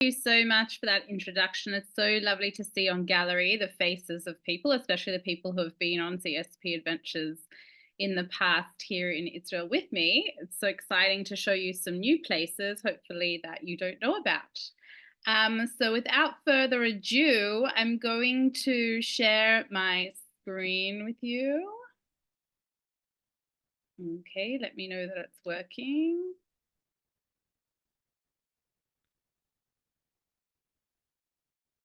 you so much for that introduction. It's so lovely to see on gallery the faces of people, especially the people who have been on CSP adventures in the past here in Israel with me. It's so exciting to show you some new places, hopefully, that you don't know about. So without further ado, I'm going to share my screen with you. Okay, let me know that it's working.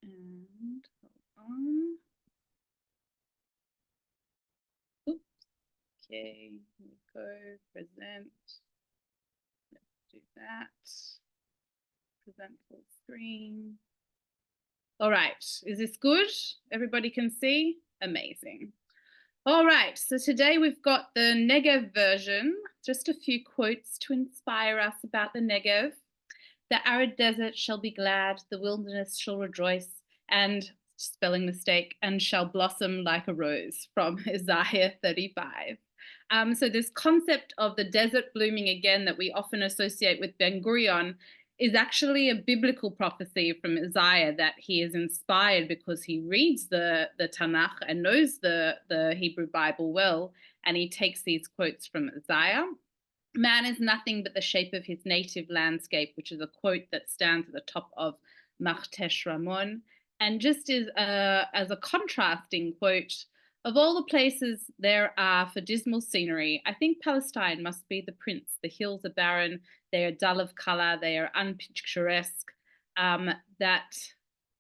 And hold on. Oops. Okay, here we go. Present. Let's do that. Present full screen. All right, is this good? Everybody can see? Amazing. All right, so today we've got the Negev version, just a few quotes to inspire us about the Negev. The arid desert shall be glad, the wilderness shall rejoice, and, spelling mistake, and shall blossom like a rose, from Isaiah 35. So this concept of the desert blooming again that we often associate with Ben Gurion is actually a biblical prophecy from Isaiah that he is inspired because he reads the Tanakh and knows the Hebrew Bible well, and he takes these quotes from Isaiah. Man is nothing but the shape of his native landscape, which is a quote that stands at the top of Machtesh Ramon. And just as a contrasting quote, of all the places there are for dismal scenery, I think Palestine must be the prince. The hills are barren, they are dull of color, they are unpicturesque, that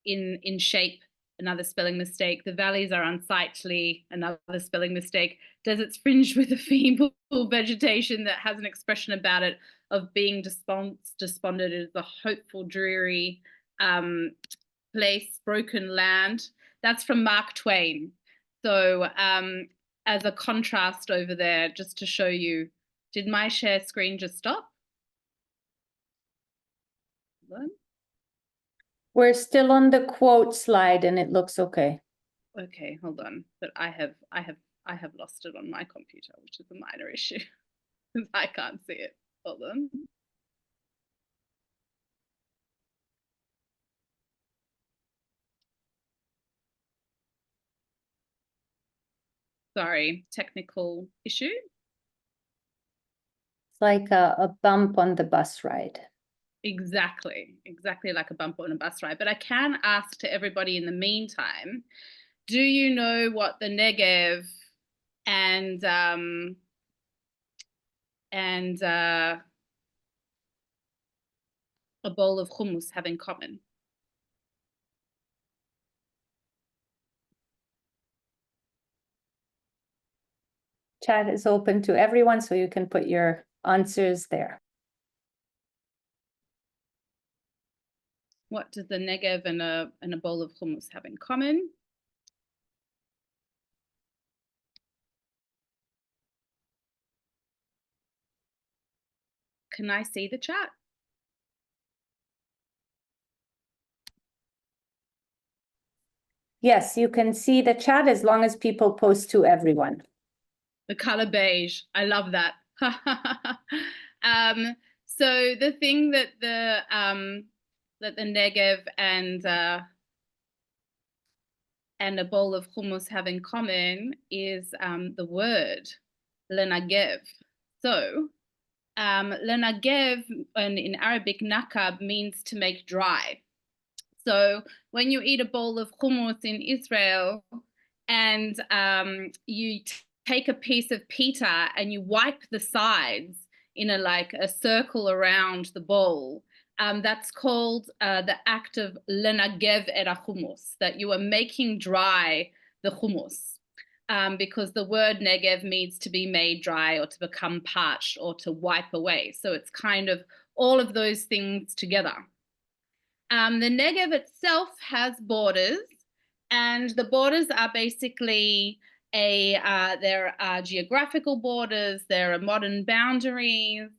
in shape, another spelling mistake, the valleys are unsightly, another spelling mistake, deserts fringed with a feeble vegetation that has an expression about it of being despondent. It is a hopeful, dreary place, broken land. That's from Mark Twain. So as a contrast over there, just to show you, did my share screen just stop? We're still on the quote slide and it looks okay. Okay, hold on. But I have lost it on my computer, which is a minor issue because I can't see it. Hold on. Sorry, technical issue. It's like a bump on the bus ride. Exactly like a bump on a bus ride. But I can ask to everybody in the meantime, do you know what the Negev and a bowl of hummus have in common? Chat is open to everyone, so you can put your answers there. What does the Negev and a bowl of hummus have in common? Can I see the chat? Yes, you can see the chat as long as people post to everyone. The color beige. I love that. So the thing that the Negev and a bowl of hummus have in common is the word lenagev. So lenagev in Arabic nakab means to make dry. So when you eat a bowl of hummus in Israel and you take a piece of pita and you wipe the sides in a circle around the bowl, that's called the act of lenagev et hummus, that you are making dry the hummus. Because the word negev means to be made dry or to become parched or to wipe away. So it's kind of all of those things together. The Negev itself has borders, and the borders are basically there are geographical borders, there are modern boundaries,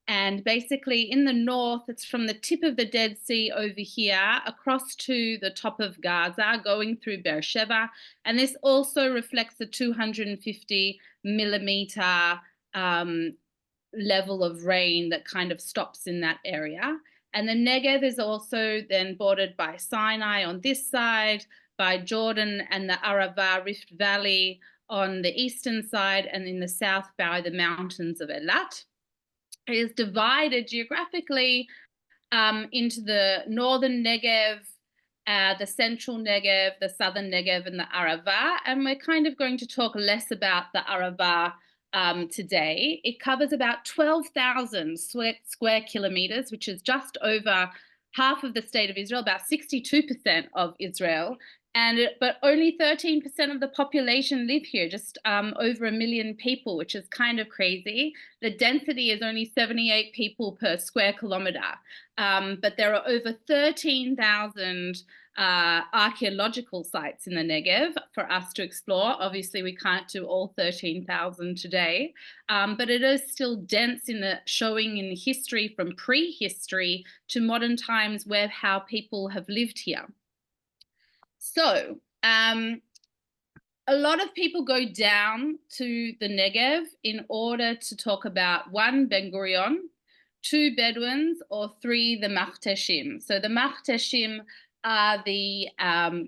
and basically in the north, it's from the tip of the Dead Sea over here across to the top of Gaza, going through Beersheba, and this also reflects the 250 millimeter level of rain that kind of stops in that area. And the Negev is also then bordered by Sinai on this side, by Jordan and the Arava Rift Valley on the eastern side, and in the south by the mountains of Elat. It is divided geographically into the northern Negev, the central Negev, the southern Negev, and the Arava. And we're kind of going to talk less about the Arava today. It covers about 12,000 square kilometers, which is just over half of the state of Israel, about 62% of Israel. But only 13% of the population live here, just over 1 million people, which is kind of crazy. The density is only 78 people per square kilometer. But there are over 13,000 archaeological sites in the Negev for us to explore. Obviously, we can't do all 13,000 today, but it is still dense in the showing in history from prehistory to modern times where how people have lived here. So a lot of people go down to the Negev in order to talk about 1, Ben Gurion, 2, Bedouins, or 3, the Machteshim. So the Machteshim are the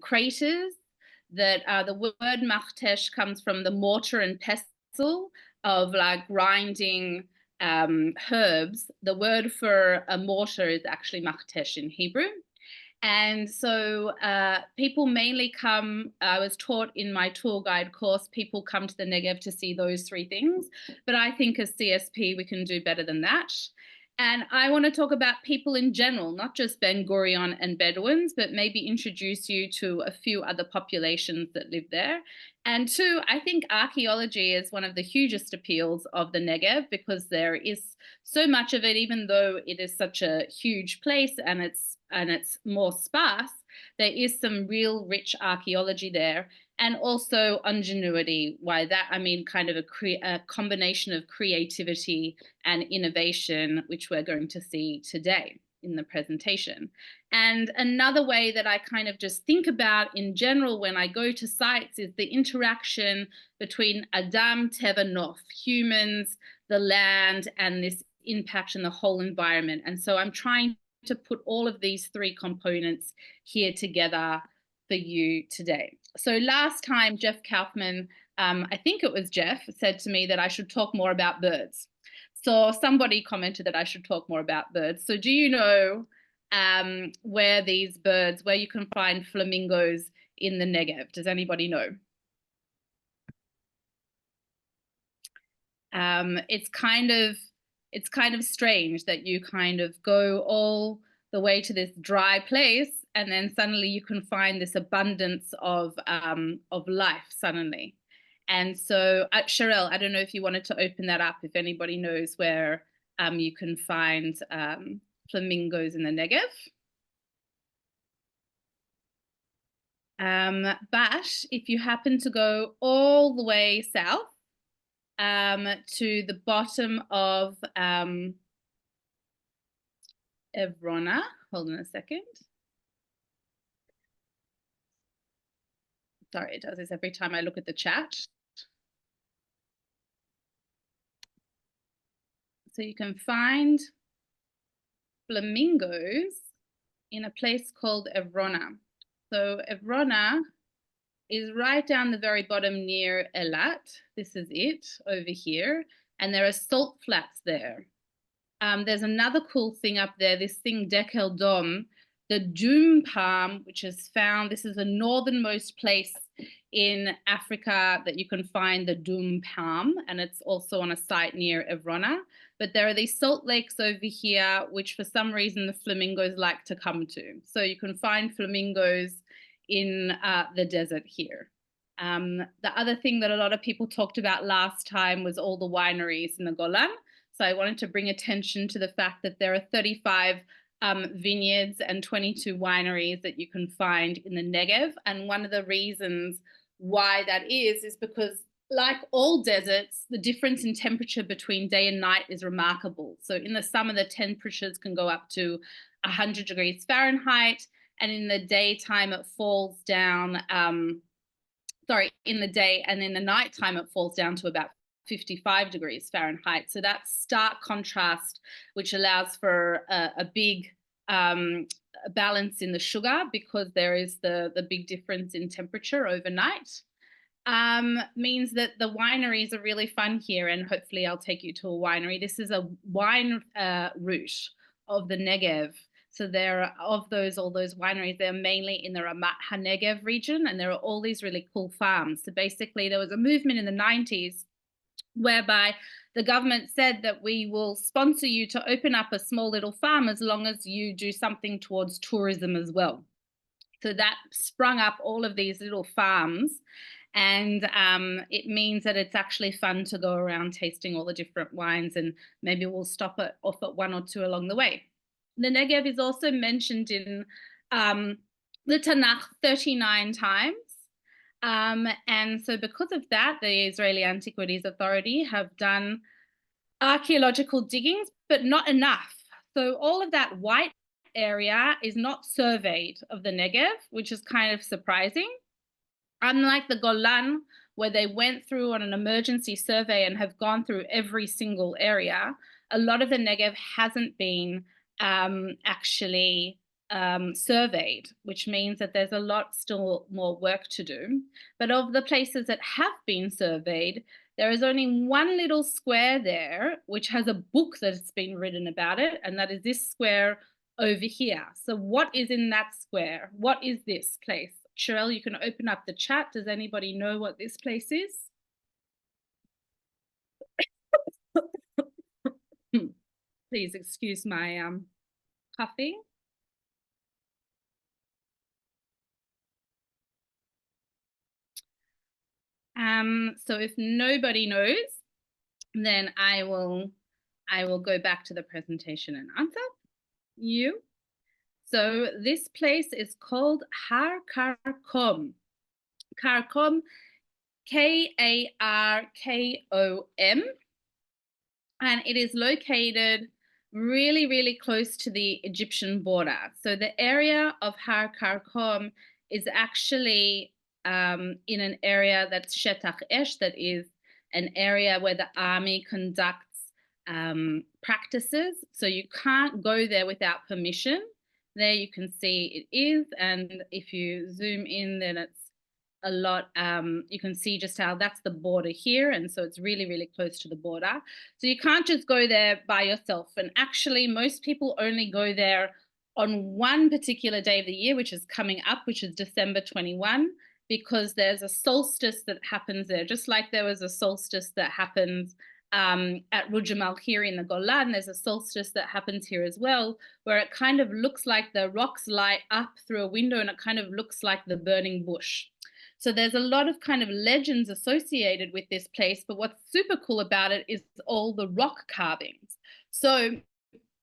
craters that the word Machtesh comes from the mortar and pestle of like grinding herbs. The word for a mortar is actually Machtesh in Hebrew. And so people mainly come, I was taught in my tour guide course, people come to the Negev to see those 3 things. But I think as CSP, we can do better than that. And I want to talk about people in general, not just Ben Gurion and Bedouins, but maybe introduce you to a few other populations that live there. And 2, I think archaeology is one of the hugest appeals of the Negev because there is so much of it, even though it is such a huge place and it's more sparse, there is some real rich archaeology there, and also ingenuity. Why that? I mean, kind of a combination of creativity and innovation, which we're going to see today in the presentation. And another way that I kind of just think about in general when I go to sites is the interaction between Adam, Teva, Nof, humans, the land, and this impact in the whole environment. And so I'm trying to put all of these 3 components here together for you today. So last time, Jeff Kaufman, I think it was Jeff, said to me that I should talk more about birds. So somebody commented that I should talk more about birds. So do you know where these birds, where you can find flamingos in the Negev? Does anybody know? It's kind of strange that you kind of go all the way to this dry place and then suddenly you can find this abundance of life suddenly. And so Sharelle, I don't know if you wanted to open that up, if anybody knows where you can find flamingos in the Negev. But if you happen to go all the way south to the bottom of Evrona. Hold on a second. Sorry, it does this every time I look at the chat. So you can find flamingos in a place called Evrona. So Evrona is right down the very bottom near Elat. This is it over here. And there are salt flats there. There's another cool thing up there, this thing Dekel Dom, the doom palm, which is found, this is the northernmost place in Africa that you can find the doom palm, and it's also on a site near Evrona. But there are these salt lakes over here, which for some reason the flamingos like to come to. So you can find flamingos in the desert here. The other thing that a lot of people talked about last time was all the wineries in the Golan. So I wanted to bring attention to the fact that there are 35 vineyards and 22 wineries that you can find in the Negev. And one of the reasons why that is because like all deserts, the difference in temperature between day and night is remarkable. So in the summer, the temperatures can go up to 100 degrees Fahrenheit. And in the daytime, it falls down, in the day, and in the nighttime, it falls down to about 55 degrees Fahrenheit. So that's stark contrast, which allows for a big balance in the sugar because there is the big difference in temperature overnight. Means that the wineries are really fun here, and hopefully I'll take you to a winery. This is a wine route of the Negev. So there are all those wineries, they're mainly in the Ramat HaNegev region, and there are all these really cool farms. So basically there was a movement in the 90s whereby the government said that we will sponsor you to open up a small little farm as long as you do something towards tourism as well. So that sprung up all of these little farms, and it means that it's actually fun to go around tasting all the different wines, and maybe we'll stop off at one or two along the way. The Negev is also mentioned in the Tanakh 39 times. And so because of that, the Israeli Antiquities Authority have done archaeological diggings, but not enough. So all of that white area is not surveyed of the Negev, which is kind of surprising. Unlike the Golan, where they went through on an emergency survey and have gone through every single area, a lot of the Negev hasn't been actually surveyed, which means that there's a lot still more work to do. But of the places that have been surveyed, there is only one little square there, which has a book that's been written about it, and that is this square over here. So what is in that square? What is this place? Cheryl, you can open up the chat. Does anybody know what this place is? Please excuse my coughing. So if nobody knows, then I will go back to the presentation and answer you. So this place is called Har Karkom. Karkom, Karkom, and it is located really, really close to the Egyptian border. So the area of Har Karkom is actually in an area that's Shetach Esh, that is an area where the army conducts practices. So you can't go there without permission. There you can see it is, and if you zoom in, then it's a lot. You can see just how that's the border here, and so it's really, really close to the border. So you can't just go there by yourself, and actually most people only go there on one particular day of the year, which is coming up, which is December 21, because there's a solstice that happens there, just like there was a solstice that happens at Rujamal here in the Golan. There's a solstice that happens here as well, where it kind of looks like the rocks light up through a window, and it kind of looks like the burning bush. So there's a lot of kind of legends associated with this place, but what's super cool about it is all the rock carvings. So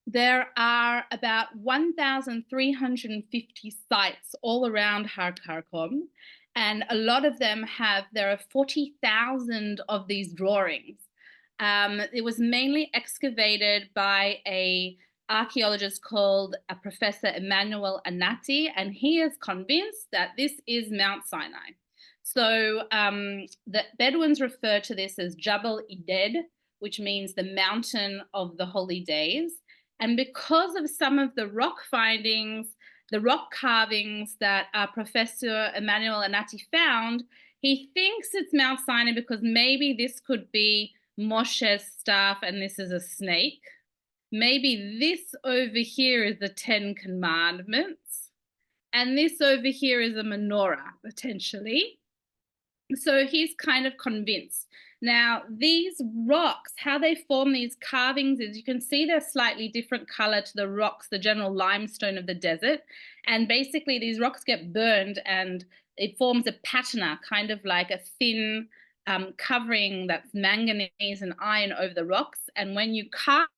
there are about 1,350 sites all around Har Karkom, and a lot of them there are 40,000 of these drawings. It was mainly excavated by a archaeologist called Professor Emmanuel Anati, and he is convinced that this is Mount Sinai. So the Bedouins refer to this as Jabal Ided, which means the mountain of the holy days. And because of some of the rock findings, the rock carvings that Professor Emmanuel Anati found, he thinks it's Mount Sinai because maybe this could be Moshe's staff and this is a snake. Maybe this over here is the 10 Commandments, and this over here is a menorah, potentially. So he's kind of convinced. Now, these rocks, how they form these carvings is you can see they're slightly different color to the rocks, the general limestone of the desert. And basically these rocks get burned and it forms a patina, kind of like a thin covering that's manganese and iron over the rocks. And when you carve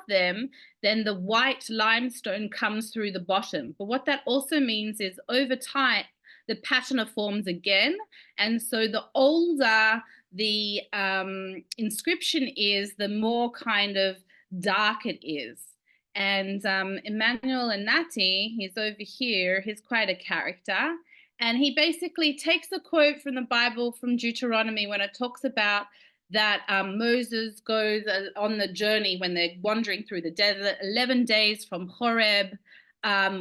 them, then the white limestone comes through the bottom. But what that also means is over time, the patina forms again. And so the older the inscription is, the more kind of dark it is. And Emmanuel Anati, he's over here, he's quite a character. And he basically takes a quote from the Bible, from Deuteronomy, when it talks about that Moses goes on the journey when they're wandering through the desert, 11 days from Horeb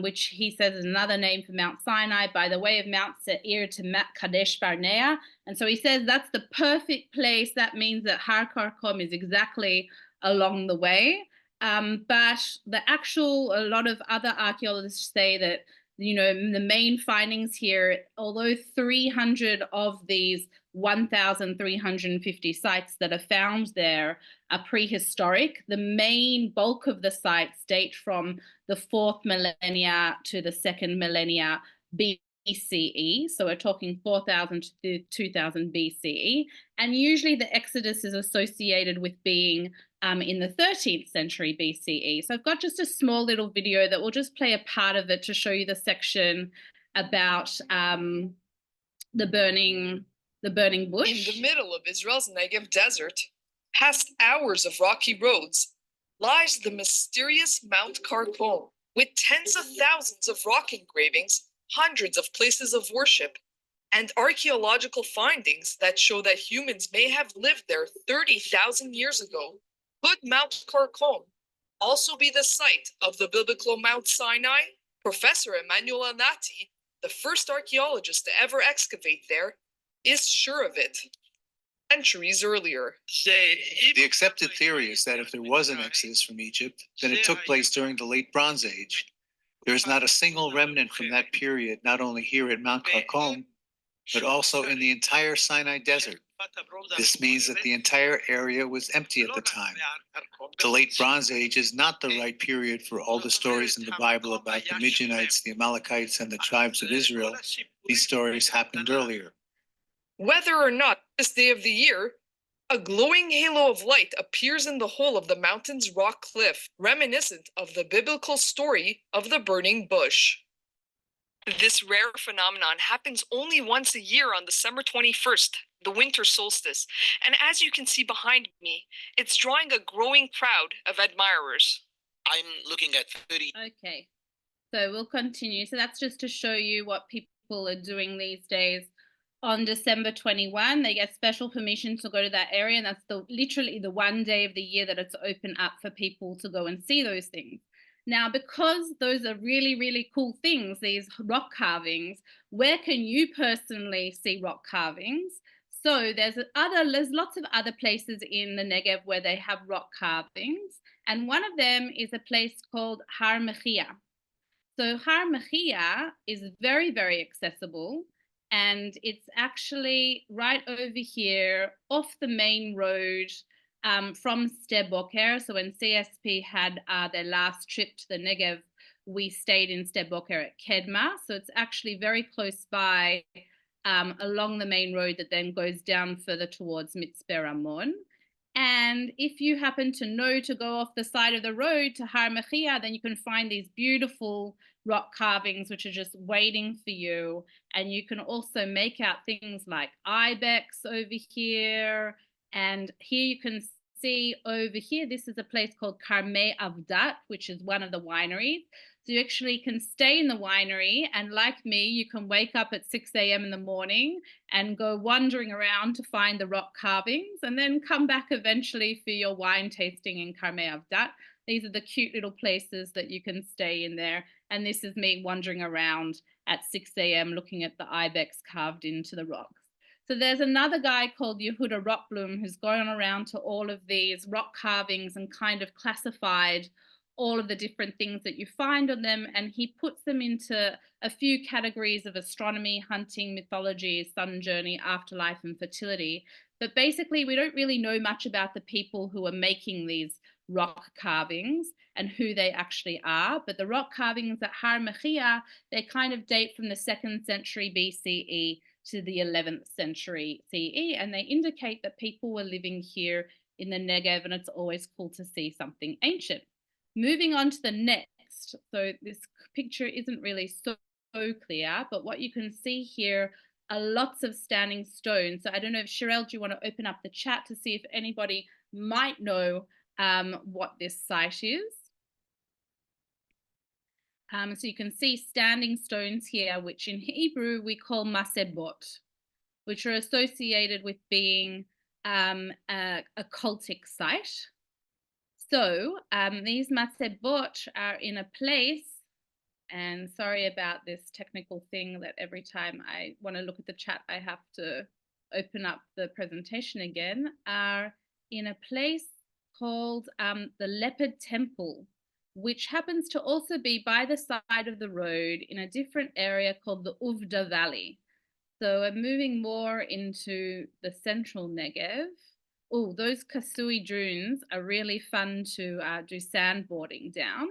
which he says is another name for Mount Sinai, by the way of Mount Seir to Mount Kadesh Barnea. And so he says that's the perfect place. That means that Har Karkom is exactly along the way. But a lot of other archaeologists say that, you know, the main findings here, although 300 of these 1,350 sites that are found there are prehistoric, the main bulk of the sites date from the 4th millennia to the 2nd millennia BCE. So we're talking 4,000 to 2,000 BCE. And usually the Exodus is associated with being in the 13th century BCE. So I've got just a small little video that will just play a part of it to show you the section about the burning bush. In the middle of Israel's Negev desert, past hours of rocky roads, lies the mysterious Mount Karkom, with tens of thousands of rock engravings, hundreds of places of worship, and archaeological findings that show that humans may have lived there 30,000 years ago. Could Mount Karkom also be the site of the biblical Mount Sinai? Professor Emmanuel Anati, the first archaeologist to ever excavate there, is sure of it. Centuries earlier. The accepted theory is that if there was an exodus from Egypt, then it took place during the late Bronze Age. There is not a single remnant from that period, not only here at Mount Karkom, but also in the entire Sinai Desert. This means that the entire area was empty at the time. The late Bronze Age is not the right period for all the stories in the Bible about the Midianites, the Amalekites, and the tribes of Israel. These stories happened earlier. Whether or not this day of the year, a glowing halo of light appears in the hole of the mountain's rock cliff, reminiscent of the biblical story of the burning bush. This rare phenomenon happens only once a year on December 21st, the winter solstice, and as you can see behind me, it's drawing a growing crowd of admirers. I'm looking at 30. Okay, so we'll continue. So that's just to show you what people are doing these days. On December 21, they get special permission to go to that area, and that's literally the one day of the year that it's open up for people to go and see those things. Now, because those are really, really cool things, these rock carvings, where can you personally see rock carvings? So there's lots of other places in the Negev where they have rock carvings, and one of them is a place called Har Mechia. So Har Mechia is very, very accessible, and it's actually right over here off the main road from Sde Boker. So when CSP had their last trip to the Negev, we stayed in Sde Boker at Kedma. So it's actually very close by along the main road that then goes down further towards Mitzpe Ramon. And if you happen to know to go off the side of the road to Har Mechia, then you can find these beautiful rock carvings which are just waiting for you. And you can also make out things like ibex over here. And here you can see over here, this is a place called Karmei Avdat, which is one of the wineries. So you actually can stay in the winery, and like me, you can wake up at 6 a.m. in the morning and go wandering around to find the rock carvings, and then come back eventually for your wine tasting in Karmei Avdat. These are the cute little places that you can stay in there. And this is me wandering around at 6 a.m. looking at the ibex carved into the rocks. So there's another guy called Yehuda Rockblum who's gone around to all of these rock carvings and kind of classified all of the different things that you find on them, and he puts them into a few categories of astronomy, hunting, mythology, sun journey, afterlife, and fertility. But basically, we don't really know much about the people who are making these rock carvings and who they actually are. But the rock carvings at Har Mechia, they kind of date from the 2nd century BCE to the 11th century CE, and they indicate that people were living here in the Negev, and it's always cool to see something ancient. Moving on to the next, so this picture isn't really so clear, but what you can see here are lots of standing stones. So I don't know if Sherelle, do you want to open up the chat to see if anybody might know what this site is? So you can see standing stones here, which in Hebrew we call masebot, which are associated with being a cultic site. So these masebot are in a place And sorry about this technical thing that every time I want to look at the chat, I have to open up the presentation again, are in a place called the Leopard Temple, which happens to also be by the side of the road in a different area called the Uvda Valley. So we're moving more into the central Negev. Oh, those Kasui dunes are really fun to do sandboarding down.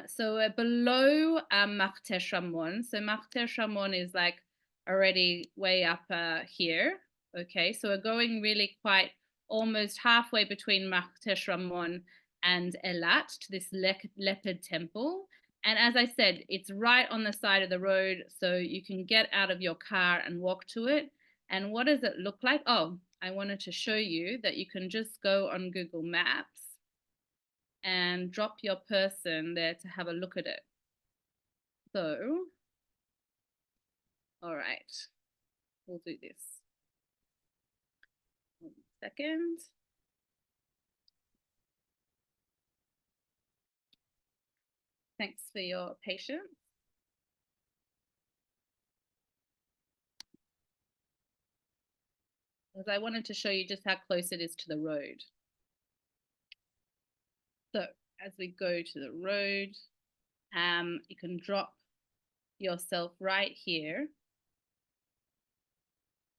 So we're below Martesh Ramon. So Martesh Ramon is like already way up here. Okay, so we're going really quite almost halfway between Martesh Ramon and Elat to this leopard temple. And as I said, it's right on the side of the road, so you can get out of your car and walk to it. And what does it look like? Oh, I wanted to show you that you can just go on Google Maps and drop your person there to have a look at it. So, all right, we'll do this. 1 second. Thanks for your patience. Because I wanted to show you just how close it is to the road. So as we go to the road, you can drop yourself right here.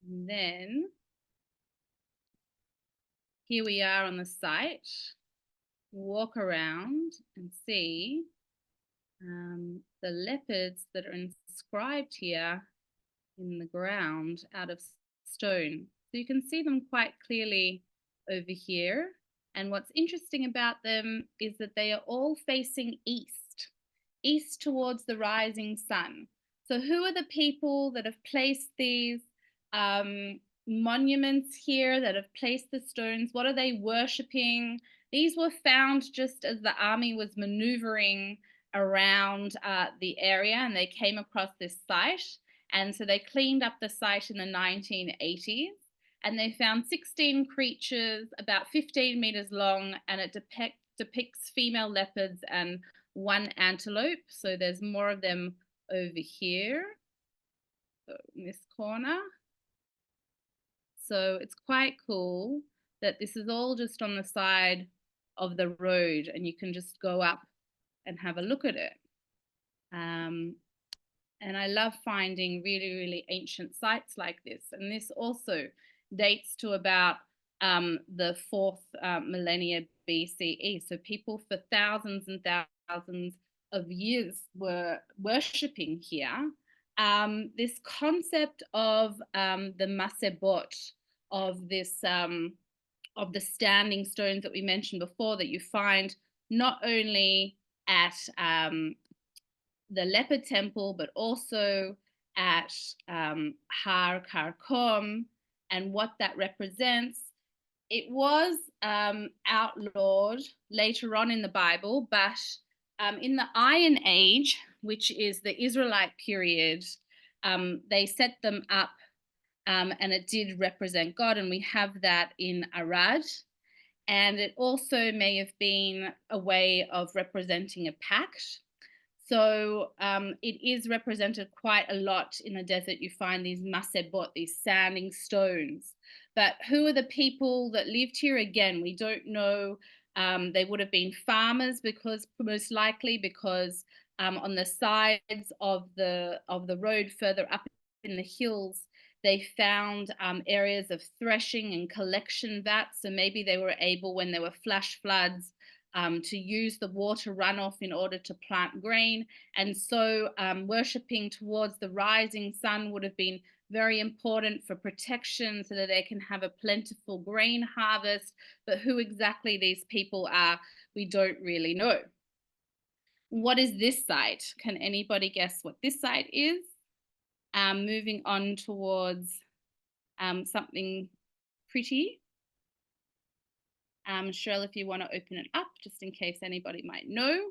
And then here we are on the site. Walk around and see the leopards that are inscribed here in the ground out of stone. So you can see them quite clearly over here. And what's interesting about them is that they are all facing east, east towards the rising sun. So who are the people that have placed these monuments here, that have placed the stones? What are they worshipping? These were found just as the army was maneuvering around the area, and they came across this site. And so they cleaned up the site in the 1980s, and they found 16 creatures about 15 meters long, and it depicts female leopards and 1 antelope. So there's more of them over here, so in this corner. So it's quite cool that this is all just on the side of the road, and you can just go up and have a look at it. And I love finding really, really ancient sites like this. And this also dates to about the 4th millennia BCE. So people for thousands and thousands of years were worshipping here. This concept of the masebot, of this of the standing stones that we mentioned before, that you find not only at the Leopard Temple, but also at Har Karkom, and what that represents. It was outlawed later on in the Bible, but in the Iron Age, which is the Israelite period, they set them up, and it did represent God, and we have that in Arad. And it also may have been a way of representing a pact. So it is represented quite a lot in the desert. You find these masebot, these standing stones. But who are the people that lived here? Again, we don't know. They would have been farmers, because most likely because on the sides of the road further up in the hills, they found areas of threshing and collection vats. So maybe they were able, when there were flash floods, to use the water runoff in order to plant grain. And so worshipping towards the rising sun would have been very important for protection, so that they can have a plentiful grain harvest. But who exactly these people are, we don't really know. What is this site? Can anybody guess what this site is? Moving on towards something pretty. Cheryl, if you want to open it up, just in case anybody might know.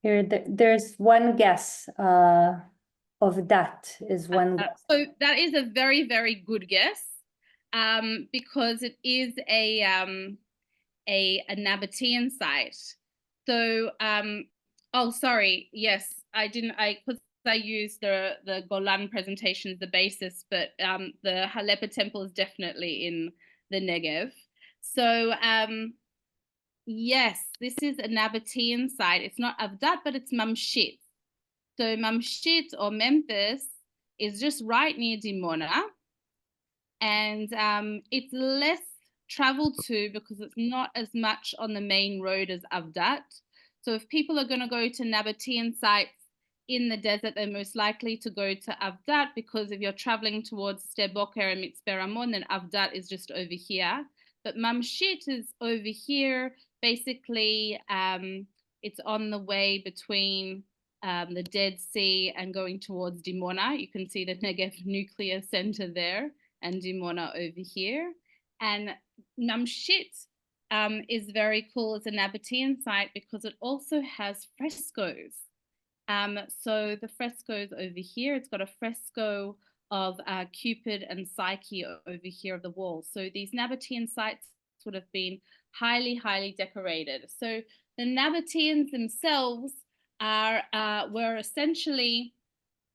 Here, there's one guess of that is one guess. So that is a very, very good guess. because it is a Nabatean site. So, oh, sorry. Yes, I didn't. Because I used the Golan presentation as the basis, but the Halepa temple is definitely in the Negev. So, yes, this is a Nabatean site. It's not Avdat, but it's Mamshit. So Mamshit or Memphis is just right near Dimona, and it's less traveled to because it's not as much on the main road as Avdat. So if people are going to go to Nabatean sites in the desert, they're most likely to go to Avdat, because if you're traveling towards Sde Boker and Mitzpe Ramon, then Avdat is just over here. But Mamshit is over here. Basically, it's on the way between the Dead Sea and going towards Dimona. You can see the Negev Nuclear Center there, and Dimona over here. And Namshit is very cool as a Nabatean site because it also has frescoes. So the frescoes over here, it's got a fresco of Cupid and Psyche over here of the wall. So these Nabatean sites would have been highly, highly decorated. So the Nabateans themselves were essentially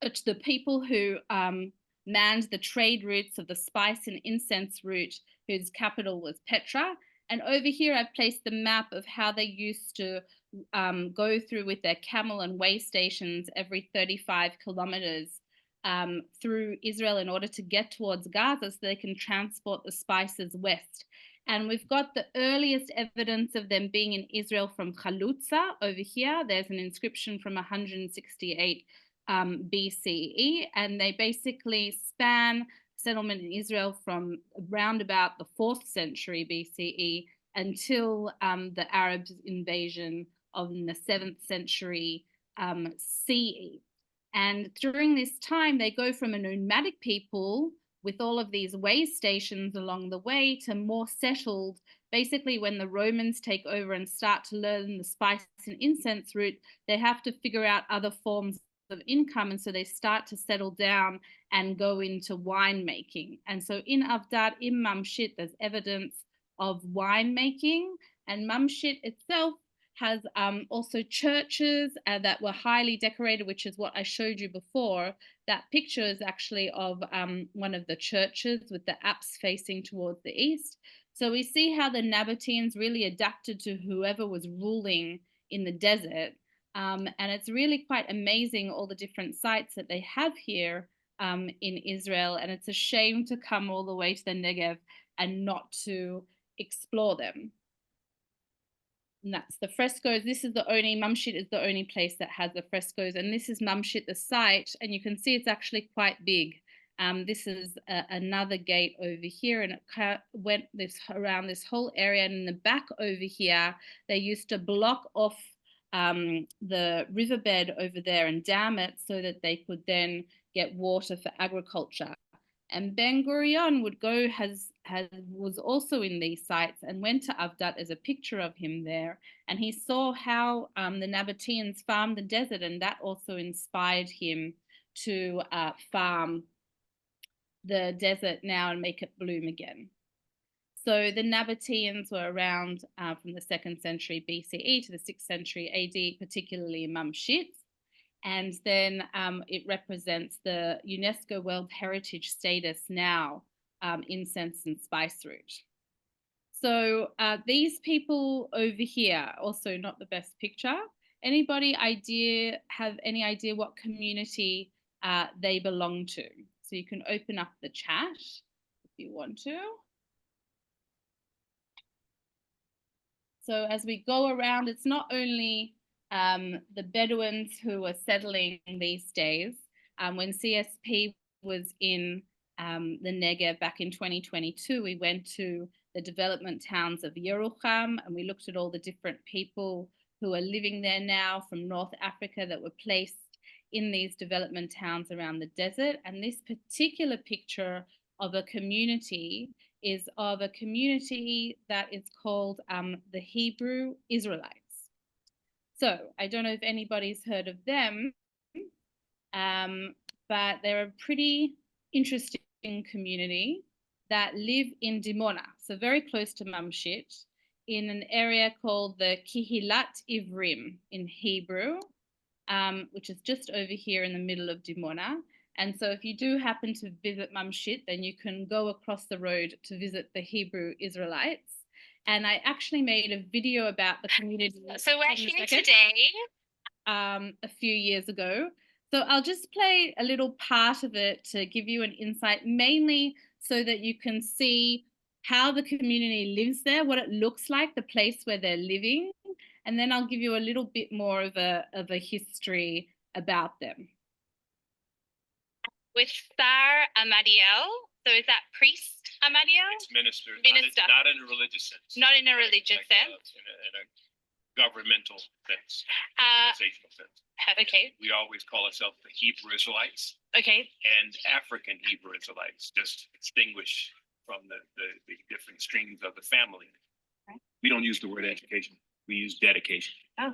the people who manned the trade routes of the spice and incense route, whose capital was Petra. And over here, I've placed the map of how they used to go through with their camel and way stations every 35 kilometers through Israel in order to get towards Gaza so they can transport the spices west. And we've got the earliest evidence of them being in Israel from Chalutza over here. There's an inscription from 168 BCE, and they basically span settlement in Israel from around about the 4th century BCE until the Arab invasion of the 7th century CE. And during this time, they go from a nomadic people with all of these way stations along the way to more settled. Basically, when the Romans take over and start to learn the spice and incense route, they have to figure out other forms of income, and so they start to settle down and go into winemaking. And so in Avdat, in Mamshit, there's evidence of winemaking, and Mamshit itself has also churches that were highly decorated, which is what I showed you before. That picture is actually of one of the churches with the apse facing towards the east. So we see how the Nabateans really adapted to whoever was ruling in the desert. And it's really quite amazing, all the different sites that they have here in Israel. And it's a shame to come all the way to the Negev and not to explore them. And that's the frescoes. This is the only, Mamshit is the only place that has the frescoes. And this is Mamshit, the site. And you can see it's actually quite big. This is another gate over here, and it went around this whole area. And in the back over here, they used to block off the riverbed over there and dam it so that they could then get water for agriculture. And Ben Gurion was also in these sites and went to Avdat as a picture of him there. And he saw how the Nabateans farmed the desert, and that also inspired him to farm the desert now and make it bloom again. So the Nabateans were around from the 2nd century BCE to the 6th century AD, particularly in Mamshit. And then it represents the UNESCO World Heritage status now, incense and spice route. So these people over here, also not the best picture. Anybody have any idea what community they belong to? So you can open up the chat if you want to. So as we go around, it's not only the Bedouins who are settling these days. When CSP was in the Negev back in 2022, we went to the development towns of Yerucham, and we looked at all the different people who are living there now from North Africa that were placed in these development towns around the desert. And this particular picture of a community is of a community that is called the Hebrew Israelites. So I don't know if anybody's heard of them, but they're a pretty interesting community that live in Dimona, so very close to Mamshit, in an area called the Kihilat Ivrim in Hebrew, which is just over here in the middle of Dimona. And so if you do happen to visit Mamshit, then you can go across the road to visit the Hebrew Israelites. And I actually made a video about the community. So we're here today. A few years ago. So I'll just play a little part of it to give you an insight, mainly so that you can see how the community lives there, what it looks like, the place where they're living, and then I'll give you a little bit more of a history about them. With Sar Amadiel. So is that priest Amadiel? It's minister. Minister. Not in a religious sense. Not in a religious sense. In a governmental sense. Uh, Organizational sense. Okay. We always call ourselves the Hebrew Israelites Okay. and African Hebrew Israelites, just to distinguish from the different streams of the family. Okay. We don't use the word education. We use dedication. Oh.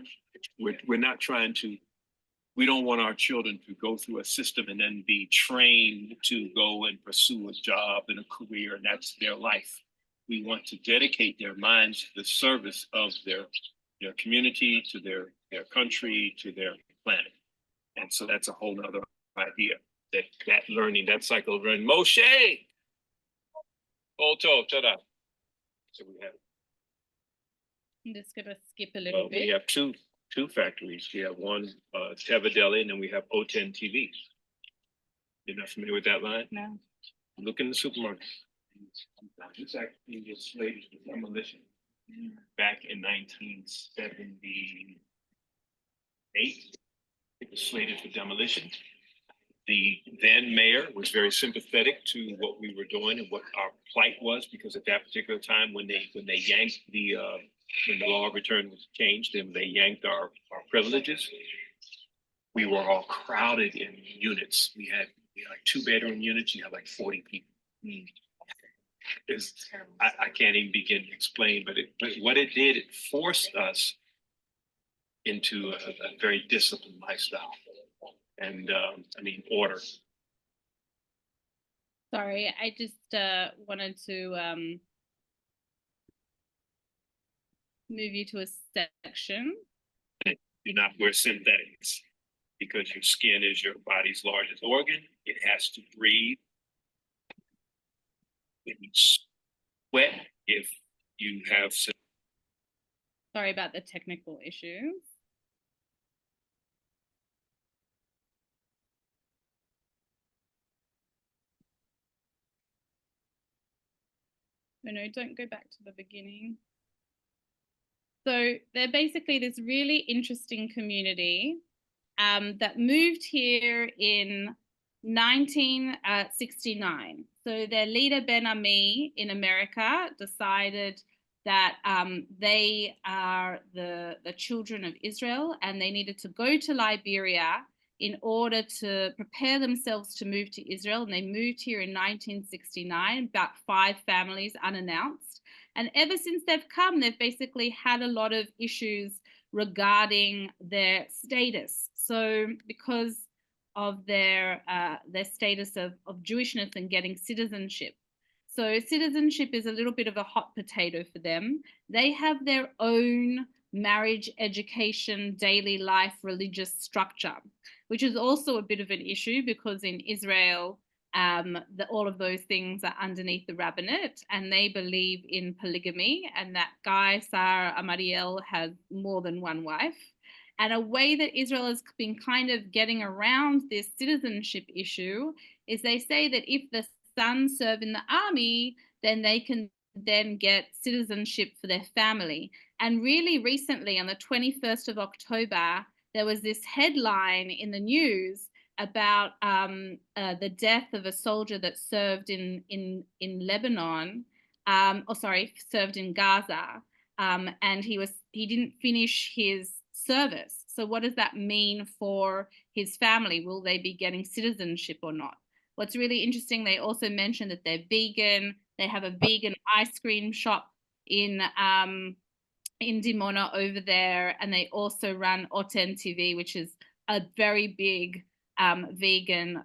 We're not trying to. We don't want our children to go through a system and then be trained to go and pursue a job and a career, and that's their life. We want to dedicate their minds to the service of their community, to their country, to their planet. And so that's a whole nother idea, that learning, that cycle of learning. Moshe! Oto, tada. So we have. I'm just going to skip a little bit. We have two factories. We have one, Teva Deli, and then we have O10 TV. You're not familiar with that line? No. Look in the supermarket. It's actually just slated for demolition back in 1978. It was slated for demolition. The then mayor was very sympathetic to what we were doing and what our plight was, because at that particular time, when they yanked when the law of return was changed, and they yanked our privileges, we were all crowded in units. We had like 2-bedroom units. You have like 40 people. I can't even begin to explain, but what it did, it forced us into a very disciplined lifestyle, and order. Sorry, I just wanted to move you to a section. Do not wear synthetics, because your skin is your body's largest organ. It has to breathe. When you sweat, if you have some. Sorry about the technical issues. No, don't go back to the beginning. So they're basically this really interesting community that moved here in 1969. So their leader, Ben Ami, in America, decided that they are the children of Israel, and they needed to go to Liberia in order to prepare themselves to move to Israel. And they moved here in 1969, about 5 families, unannounced. And ever since they've come, they've basically had a lot of issues regarding their status. So because of their status of Jewishness and getting citizenship. So citizenship is a little bit of a hot potato for them. They have their own marriage, education, daily life, religious structure, which is also a bit of an issue, because in Israel, all of those things are underneath the rabbinate, and they believe in polygamy, and that guy, Sar Amadiel, has more than one wife. And a way that Israel has been kind of getting around this citizenship issue is they say that if the sons serve in the army, then they can then get citizenship for their family. And really recently, on the 21st of October, there was this headline in the news about the death of a soldier that served in Lebanon, served in Gaza, and he didn't finish his service. So what does that mean for his family? Will they be getting citizenship or not? What's really interesting, they also mentioned that they're vegan. They have a vegan ice cream shop in Dimona over there, and they also run O10 TV, which is a very big vegan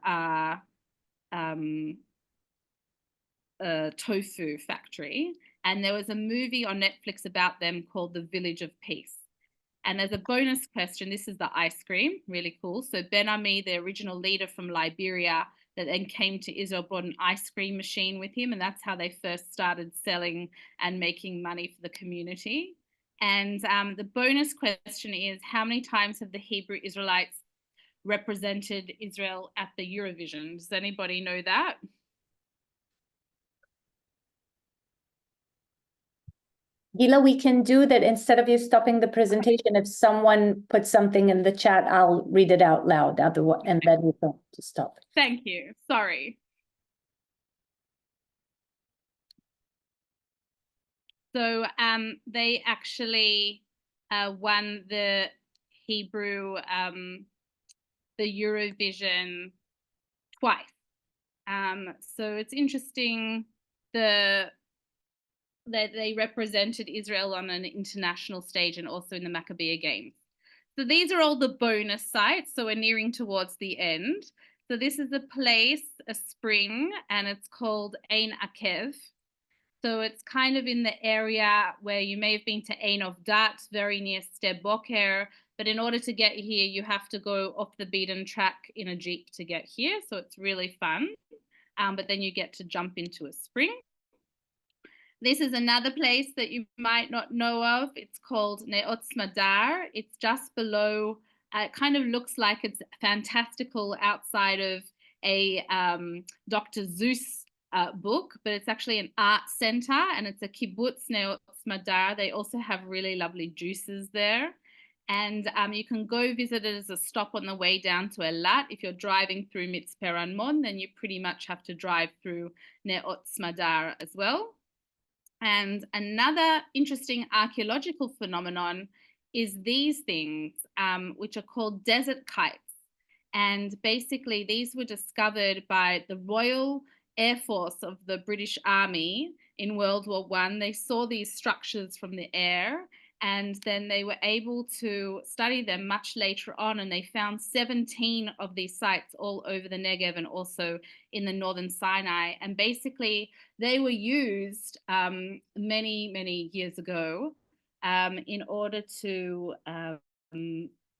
a tofu factory, and there was a movie on Netflix about them called The Village of Peace. And as a bonus question, this is the ice cream, really cool. So Ben Ami, the original leader from Liberia that then came to Israel, brought an ice cream machine with him, and that's how they first started selling and making money for the community. And the bonus question is, how many times have the Hebrew Israelites represented Israel at the Eurovision? Does anybody know that? Gila, we can do that instead of you stopping the presentation. If someone puts something in the chat, I'll read it out loud, and then you don't have to stop. Thank you. Sorry. So they actually won the Hebrew, the Eurovision twice. So it's interesting that they represented Israel on an international stage and also in the Maccabeah Games. So these are all the bonus sites. So we're nearing towards the end. So this is a place, a spring, and it's called Ein Akev. So it's kind of in the area where you may have been to Ein of Dat, very near Sde Boker. But in order to get here, you have to go off the beaten track in a Jeep to get here. So it's really fun. But then you get to jump into a spring. This is another place that you might not know of. It's called Neot Smadar. It's just below, it kind of looks like it's fantastical outside of a Dr. Seuss book, but it's actually an art center, and it's a kibbutz Neot Smadar. They also have really lovely juices there. And you can go visit it as a stop on the way down to Eilat. If you're driving through Mitzpe Ranmon, then you pretty much have to drive through Neot Smadar as well. And another interesting archaeological phenomenon is these things, which are called desert kites. And basically, these were discovered by the Royal Air Force of the British Army in World War I. They saw these structures from the air, and then they were able to study them much later on, and they found 17 of these sites all over the Negev and also in the northern Sinai. And basically, they were used many, many years ago in order to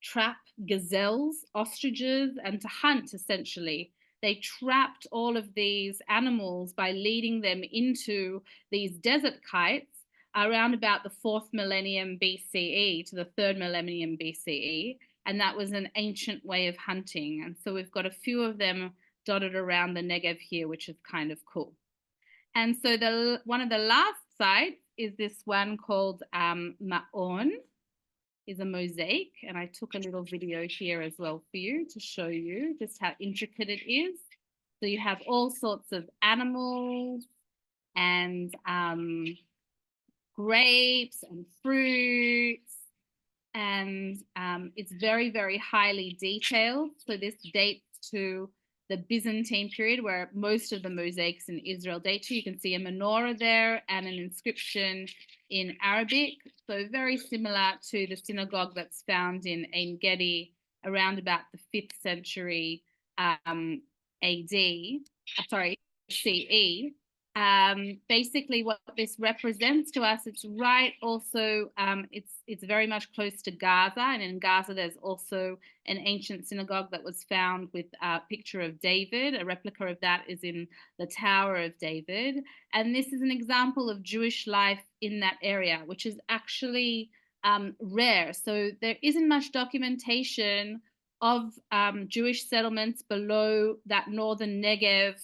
trap gazelles, ostriches, and to hunt, essentially. They trapped all of these animals by leading them into these desert kites around about the 4th millennium BCE to the 3rd millennium BCE. And that was an ancient way of hunting. And so we've got a few of them dotted around the Negev here, which is kind of cool. And so one of the last sites is this one called Ma'on, is a mosaic. And I took a little video here as well for you to show you just how intricate it is. So you have all sorts of animals and grapes and fruits, and it's very, very highly detailed. So this dates to the Byzantine period, where most of the mosaics in Israel date to. You can see a menorah there and an inscription in Arabic. So very similar to the synagogue that's found in Ein Gedi around about the 5th century CE. Basically what this represents to us, it's right also, it's very much close to Gaza, and in Gaza there's also an ancient synagogue that was found with a picture of David. A replica of that is in the Tower of David, and this is an example of Jewish life in that area, which is actually rare. So there isn't much documentation of Jewish settlements below that northern Negev.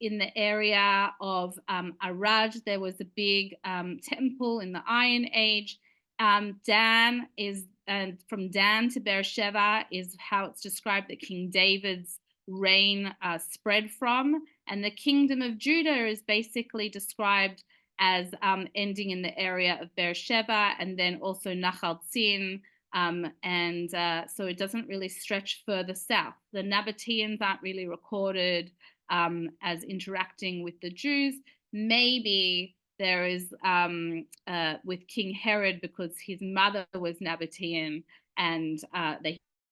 In the area of Arad, there was a big temple in the Iron Age. Dan is, and from Dan to Beersheba is how it's described that King David's reign spread from. And the kingdom of Judah is basically described as ending in the area of Beersheba, and then also Nachal Tzin. So it doesn't really stretch further south. The Nabateans aren't really recorded as interacting with the Jews. Maybe there is with King Herod, because his mother was Nabatean, and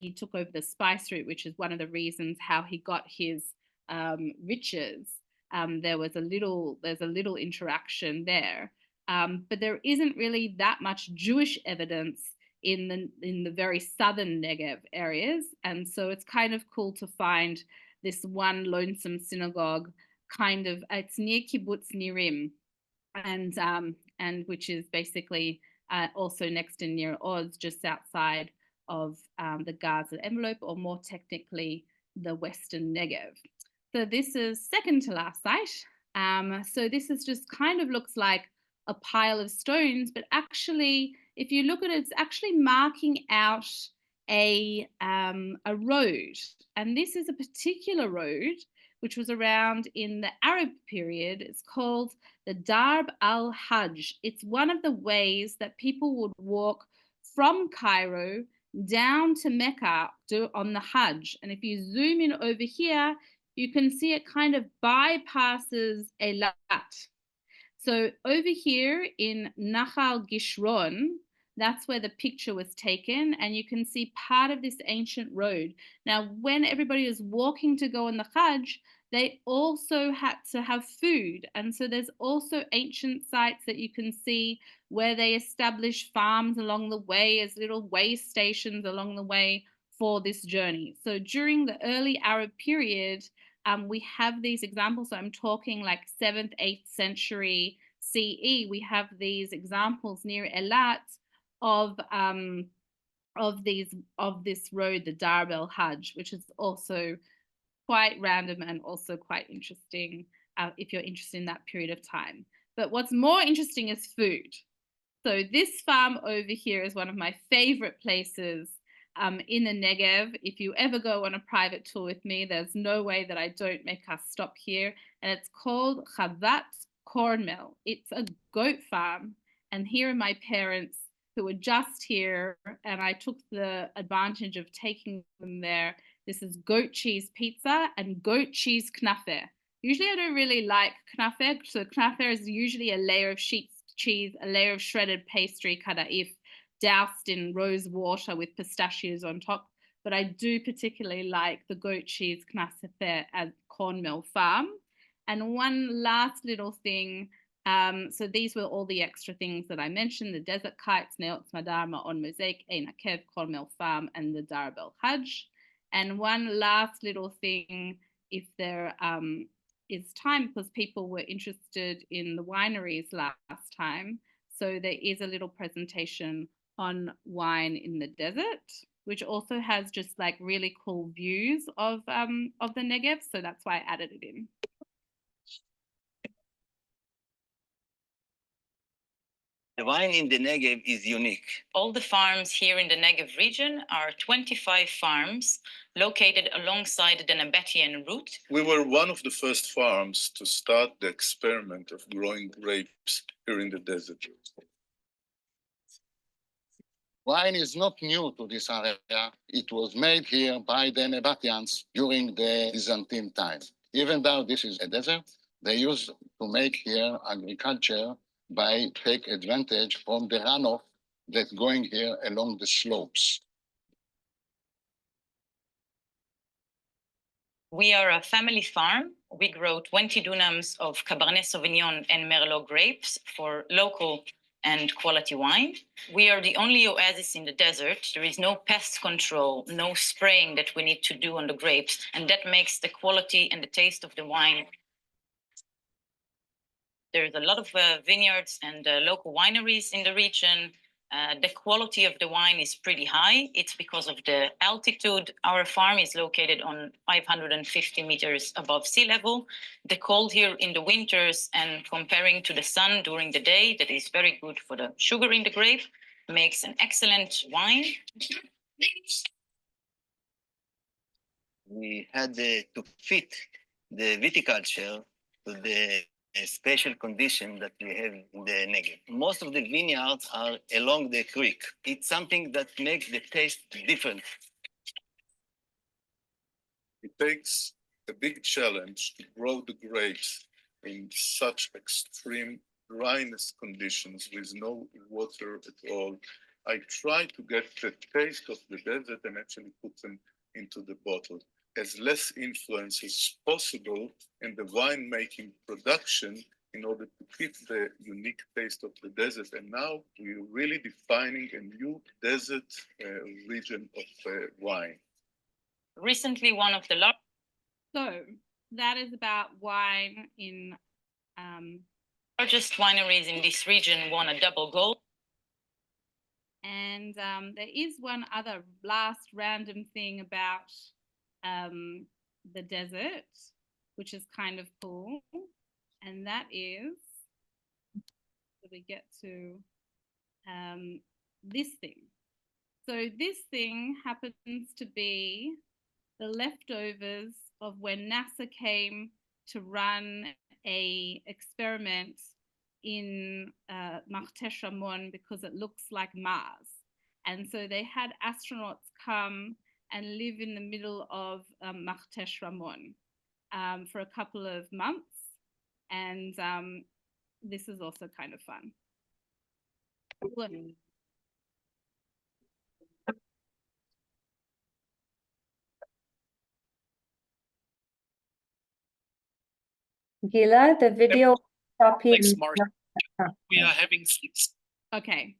he took over the spice route, which is one of the reasons how he got his riches. there's a little interaction there. But there isn't really that much Jewish evidence in the very southern Negev areas. And so it's kind of cool to find this one lonesome synagogue it's near Kibbutz Nirim, and which is basically also next to Nir Oz, just outside of the Gaza envelope, or more technically, the Western Negev. So this is second to last site. So this is just kind of looks like a pile of stones, but actually, if you look at it, it's actually marking out a road. And this is a particular road which was around in the Arab period. It's called the Darb al-Hajj. It's one of the ways that people would walk from Cairo down to Mecca on the Hajj. And if you zoom in over here, you can see it kind of bypasses Eilat. So over here in Nahal Gishron, that's where the picture was taken, and you can see part of this ancient road. Now, when everybody was walking to go on the Hajj, they also had to have food. And so there's also ancient sites that you can see where they established farms along the way as little way stations along the way for this journey. So during the early Arab period, we have these examples. So I'm talking like 7th, 8th century CE. We have these examples near Eilat of this road, the Darb el-Hajj, which is also quite random and also quite interesting if you're interested in that period of time. But what's more interesting is food. So this farm over here is one of my favorite places in the Negev. If you ever go on a private tour with me, there's no way that I don't make us stop here. And it's called Chavat Corn Mill. It's a goat farm. And here are my parents who were just here, and I took the advantage of taking them there. This is goat cheese pizza and goat cheese knafe. Usually I don't really like knafe. So knafe is usually a layer of sheep cheese, a layer of shredded pastry, kadaif, doused in rose water with pistachios on top. But I do particularly like the goat cheese knafe at Cornmill Farm. And one last little thing, so these were all the extra things that I mentioned: the desert kites, Neot Madar, Ma'on Mosaic, Ein Akev, Cornmill Farm, and the Darb el-Hajj. And one last little thing, if there is time, because people were interested in the wineries last time. So there is a little presentation on wine in the desert, which also has just like really cool views of the Negev. So that's why I added it in. The wine in the Negev is unique. All the farms here in the Negev region are 25 farms located alongside the Nabatean route. We were one of the first farms to start the experiment of growing grapes here in the desert. Wine is not new to this area. It was made here by the Nabateans during the Byzantine time. Even though this is a desert, they used to make here agriculture by take advantage from the runoff that's going here along the slopes. We are a family farm. We grow 20 dunams of Cabernet Sauvignon and Merlot grapes for local and quality wine. We are the only oasis in the desert. There is no pest control, no spraying that we need to do on the grapes, and that makes the quality and the taste of the wine. There's a lot of vineyards and local wineries in the region. The quality of the wine is pretty high. It's because of the altitude. Our farm is located on 550 meters above sea level. The cold here in the winters and comparing to the sun during the day, that is very good for the sugar in the grape, makes an excellent wine. We had to fit the viticulture to the special condition that we have in the Negev. Most of the vineyards are along the creek. It's something that makes the taste different. It takes a big challenge to grow the grapes in such extreme dryness conditions with no water at all. I try to get the taste of the desert and actually put them into the bottle. as less influence as possible in the winemaking production in order to keep the unique taste of the desert. And now we're really defining a new desert region of wine. Recently, one of the So that is about wine in largest wineries in this region won a double gold. and there is one other last random thing about the desert, which is kind of cool, and that is that we get to this thing. So this thing happens to be the leftovers of when NASA came to run a experiment in Martesh Ramon because it looks like Mars. And so they had astronauts come and live in the middle of Martesh Ramon for a couple of months. And this is also kind of fun. Gila, the video stop here. Thanks, Mark. We are having seats. Okay,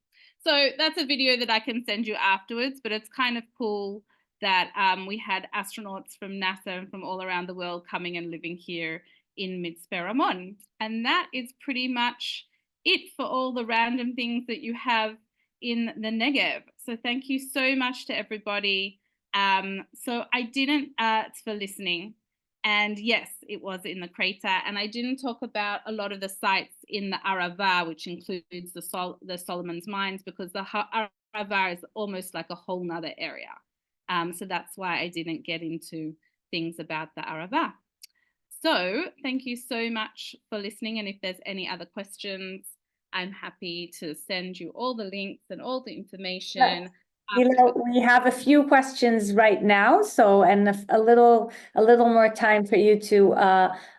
so that's a video that I can send you afterwards, but it's kind of cool that we had astronauts from NASA and from all around the world coming and living here in Mitzpe Ramon. And that is pretty much it for all the random things that you have in the Negev. So thank you so much to everybody. So I didn't, for listening. And yes, it was in the crater. And I didn't talk about a lot of the sites in the Arava, which includes the Solomon's Mines, because the Arava is almost like a whole nother area. So that's why I didn't get into things about the Arava. So thank you so much for listening. And if there's any other questions, I'm happy to send you all the links and all the information. We have a few questions right now, so and a little more time for you to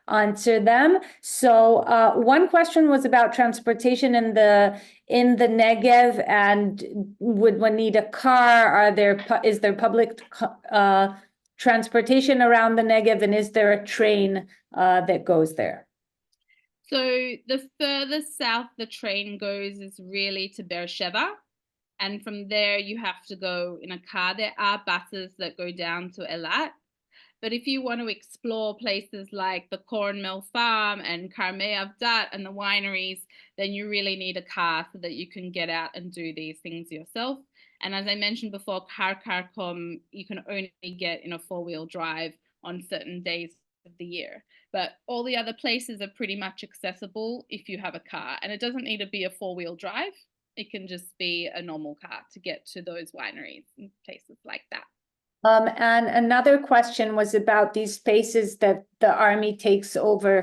answer them. So one question was about transportation in the Negev, and would one need a car? Is there public transportation around the Negev, and is there a train that goes there? So the furthest south the train goes is really to Beersheba. And from there, you have to go in a car. There are buses that go down to Eilat. But if you want to explore places like the Cornmeal Farm and Karmei Avdat and the wineries, then you really need a car so that you can get out and do these things yourself. And as I mentioned before, Kar Karkom, you can only get in a four-wheel drive on certain days of the year. But all the other places are pretty much accessible if you have a car. And it doesn't need to be a four-wheel drive. It can just be a normal car to get to those wineries and places like that. And another question was about these spaces that the army takes over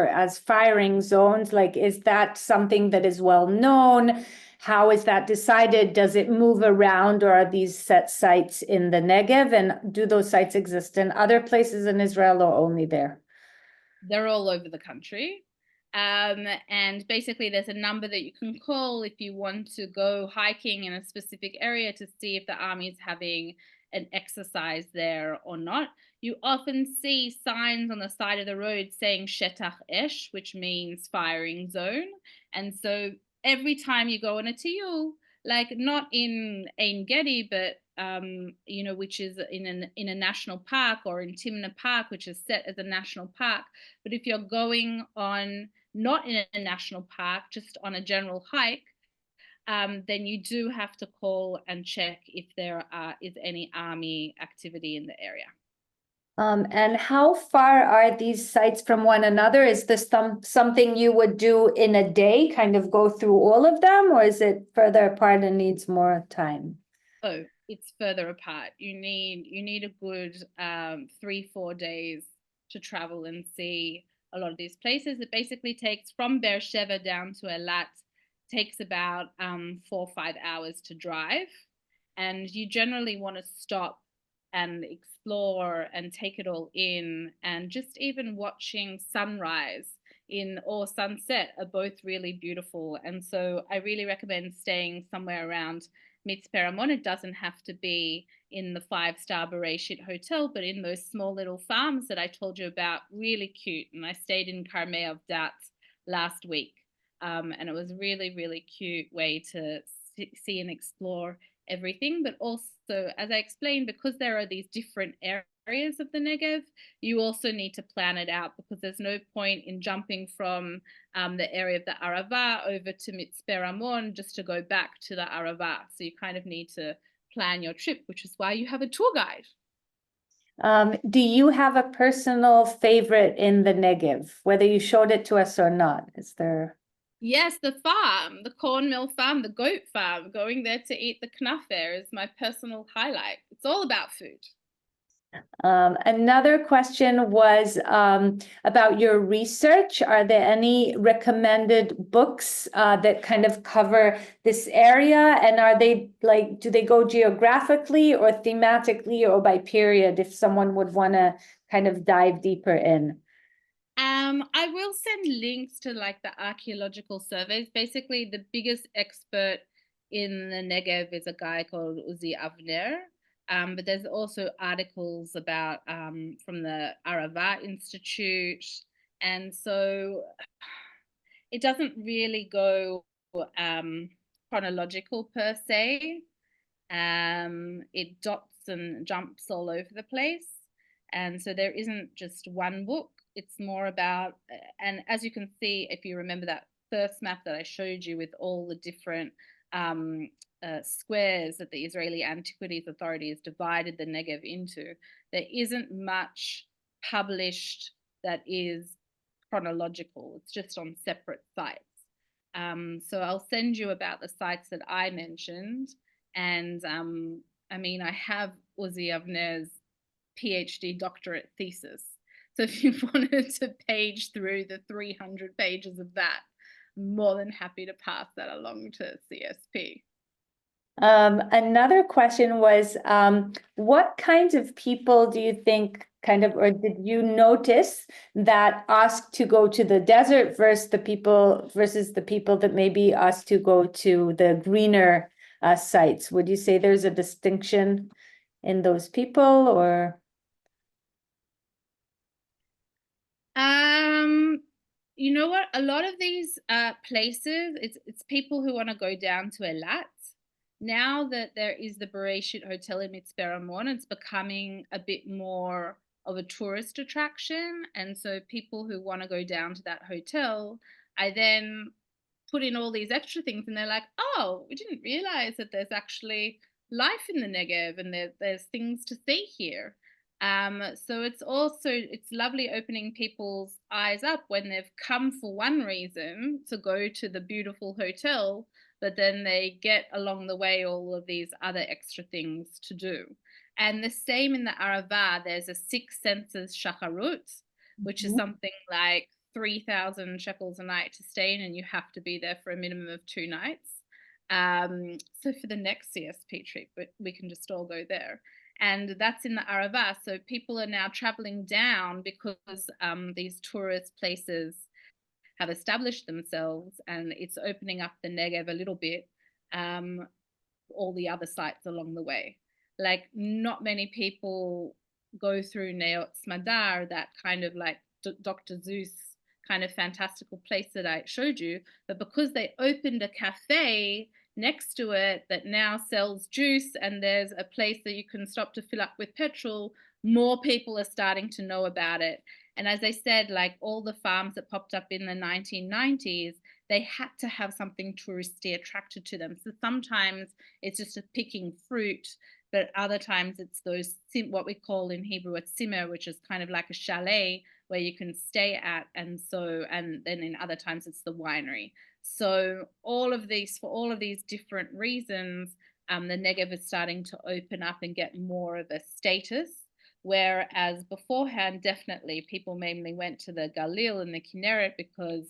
as firing zones. Like, is that something that is well known? How is that decided? Does it move around, or are these set sites in the Negev? And do those sites exist in other places in Israel or only there? They're all over the country. And basically there's a number that you can call if you want to go hiking in a specific area to see if the army is having an exercise there or not. You often see signs on the side of the road saying Shetach Esh, which means firing zone. And so every time you go on a tiyul, like not in Ein Gedi, but you know, which is in a national park, or in Timna Park, which is set as a national park. But if you're going on not in a national park, just on a general hike, then you do have to call and check if there is any army activity in the area. And how far are these sites from one another? Is this something you would do in a day, kind of go through all of them, or is it further apart and needs more time? Oh, it's further apart. You need a good 3-4 days to travel and see a lot of these places. It basically takes from Beersheba down to Eilat, takes about 4 or 5 hours to drive. And you generally want to stop and explore and take it all in. And just even watching sunrise or sunset are both really beautiful. And so I really recommend staying somewhere around Mitzpe Ramon. It doesn't have to be in the 5-star Bereshit hotel, but in those small little farms that I told you about, really cute. And I stayed in Carmel of Dat last week. And it was really, really cute way to see and explore everything. But also, as I explained, because there are these different areas of the Negev, you also need to plan it out, because there's no point in jumping from the area of the Arava over to Mitzpe Ramon just to go back to the Arava. So you kind of need to plan your trip, which is why you have a tour guide. Do you have a personal favorite in the Negev, whether you showed it to us or not? Is there? Yes, the farm, the cornmeal farm, the goat farm. Going there to eat the knafer is my personal highlight. It's all about food. Another question was about your research. Are there any recommended books that kind of cover this area? And are they like, do they go geographically or thematically or by period, if someone would want to kind of dive deeper in? I will send links to like the archaeological surveys. Basically, the biggest expert in the Negev is a guy called Uzi Avner. But there's also articles about from the Arava Institute. And so it doesn't really go chronological per se. It dots and jumps all over the place. And so there isn't just one book. It's more about, and as you can see, if you remember that first map that I showed you with all the different squares that the Israeli Antiquities Authority has divided the Negev into, there isn't much published that is chronological. It's just on separate sites. So I'll send you about the sites that I mentioned. And I mean, I have Uzi Avner's PhD doctorate thesis. So if you wanted to page through the 300 pages of that, I'm more than happy to pass that along to CSP. Another question was, what kinds of people do you think or did you notice that asked to go to the desert versus the people that maybe asked to go to the greener sites? Would you say there's a distinction in those people, or? You know what? A lot of these places, it's people who want to go down to Eilat. Now that there is the Bereshit Hotel in Mitzpe Ramon, it's becoming a bit more of a tourist attraction. And so people who want to go down to that hotel, I then put in all these extra things and they're like, oh, we didn't realize that there's actually life in the Negev and there's things to see here. So it's lovely opening people's eyes up when they've come for one reason to go to the beautiful hotel, but then they get along the way all of these other extra things to do. And the same in the Arava, there's a 6 senses shacharut, which is something like 3,000 shekels a night to stay in, and you have to be there for a minimum of 2 nights. So for the next CSP trip, we can just all go there. And that's in the Arava. So people are now traveling down because these tourist places have established themselves, and it's opening up the Negev a little bit, all the other sites along the way. Like, not many people go through Neot Smadar, that kind of like Dr. Zeus kind of fantastical place that I showed you, but because they opened a cafe next to it that now sells juice, and there's a place that you can stop to fill up with petrol, more people are starting to know about it. And as I said, like all the farms that popped up in the 1990s, they had to have something touristy attracted to them. So sometimes it's just a picking fruit, but other times it's those, what we call in Hebrew a tzimmer, which is kind of like a chalet where you can stay at. And then in other times it's the winery. So for all of these different reasons, the Negev is starting to open up and get more of a status. Whereas beforehand, definitely people mainly went to the Galil and the Kinneret because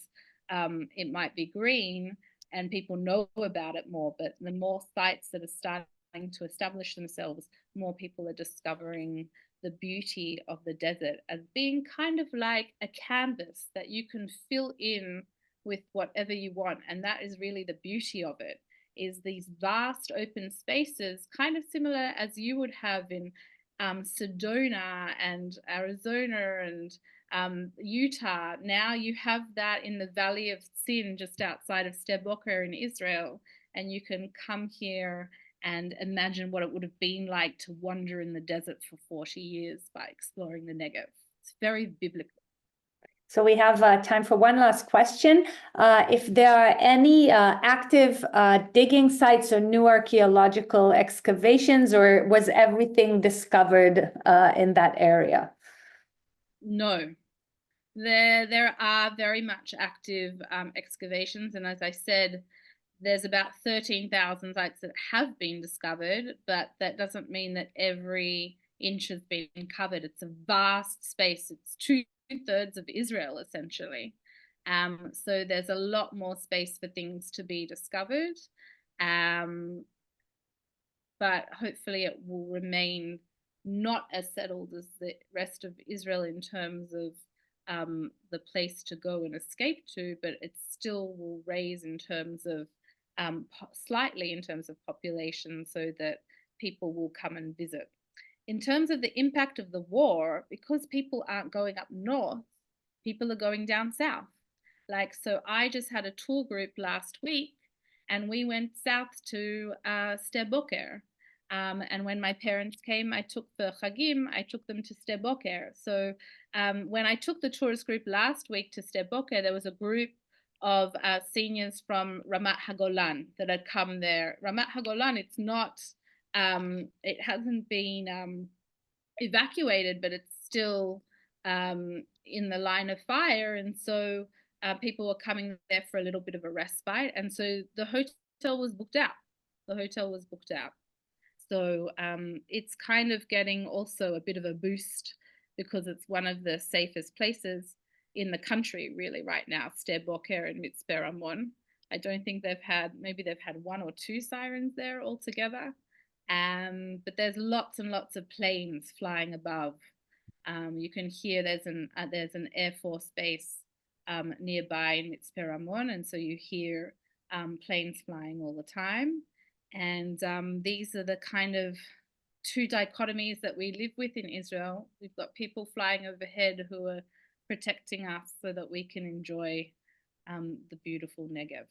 it might be green and people know about it more. But the more sites that are starting to establish themselves, more people are discovering the beauty of the desert as being kind of like a canvas that you can fill in with whatever you want. And that is really the beauty of it. is these vast open spaces, kind of similar as you would have in Sedona and Arizona and Utah. Now you have that in the Valley of Sin, just outside of Sde Boker in Israel, and you can come here and imagine what it would have been like to wander in the desert for 40 years by exploring the Negev. It's very biblical. So we have time for one last question. If there are any active digging sites or new archaeological excavations, or was everything discovered in that area? No, there are very much active excavations, and as I said, there's about 13,000 sites that have been discovered, but that doesn't mean that every inch has been covered. It's a vast space. It's 2/3 of Israel, essentially. So there's a lot more space for things to be discovered. But hopefully it will remain not as settled as the rest of Israel in terms of the place to go and escape to, but it still will raise in terms of slightly in terms of population, so that people will come and visit. In terms of the impact of the war, because people aren't going up north, people are going down south. Like, so I just had a tour group last week, and we went south to Sde Boker. And when my parents came, I took the Chagim, I took them to Sde Boker. So when I took the tourist group last week to Sde Boker, there was a group of seniors from Ramat HaGolan that had come there. Ramat HaGolan, it's not, it hasn't been evacuated, but it's still in the line of fire. And so people were coming there for a little bit of a respite. And so the hotel was booked out. The hotel was booked out. So it's kind of getting also a bit of a boost because it's one of the safest places in the country really right now, Sde Boker and Mitzpe Ramon. I don't think maybe they've had 1 or 2 sirens there altogether. But there's lots and lots of planes flying above. You can hear there's an Air Force base nearby in Mitzpe Ramon, and so you hear planes flying all the time. And these are the kind of 2 dichotomies that we live with in Israel. We've got people flying overhead who are protecting us so that we can enjoy the beautiful Negev.